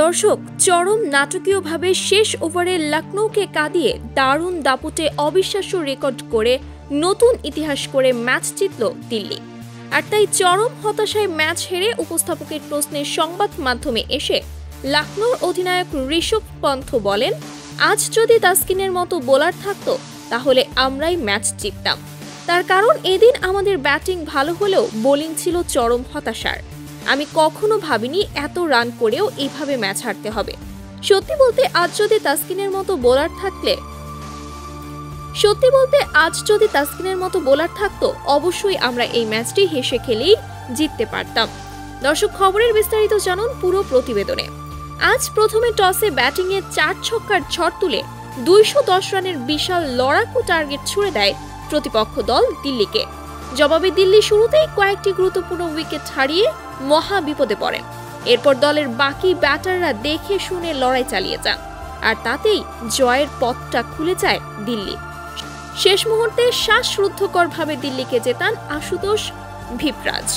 দর্শক, চরম নাটকীয়ভাবে শেষ ওভারে লখনৌকে কাঁদিয়ে দারুণ দাপটে অবিশ্বাস্য রেকর্ড করে নতুন ইতিহাস করে ম্যাচ জিতল দিল্লি। আর তাই চরম হতাশায় ম্যাচ হেরে উপস্থাপকের প্রশ্নের সংবাদ মাধ্যমে এসে লখনৌর অধিনায়ক ঋষভ পন্থ বলেন, আজ যদি তাসকিনের মতো বোলার থাকতো তাহলে আমরাই ম্যাচ জিততাম। তার কারণ এদিন আমাদের ব্যাটিং ভালো হলেও বোলিং ছিল চরম হতাশার। আমি কখনো ভাবিনি এত রান করেও এইভাবে ম্যাচ হারতে হবে। সত্যি বলতে আজ যদি তাসকিনের মতো বোলার থাকতো অবশ্যই আমরা এই ম্যাচটি হেসে খেলেই জিততে পারতাম। দর্শক, খবরের বিস্তারিত জানুন পুরো প্রতিবেদনে। আজ প্রথমে টসে ব্যাটিংয়ে 4 ছক্কার ঝড় তুলে 210 রানের বিশাল লড়াকু টার্গেট ছুড়ে দেয় প্রতিপক্ষ দল দিল্লিকে। জবাবে দিল্লি শুরুতেই কয়েকটি গুরুত্বপূর্ণ উইকেট হারিয়ে মহা বিপদে পড়েন। এরপর দলের বাকি ব্যাটাররা দেখে শুনে লড়াই চালিয়ে যান, আর তাতেই জয়ের পথটা খুলে যায় দিল্লি। শেষ মুহূর্তে শ্বাসরুদ্ধকরভাবে দিল্লিকে জেতান আশুতোষ ভিপরাজ।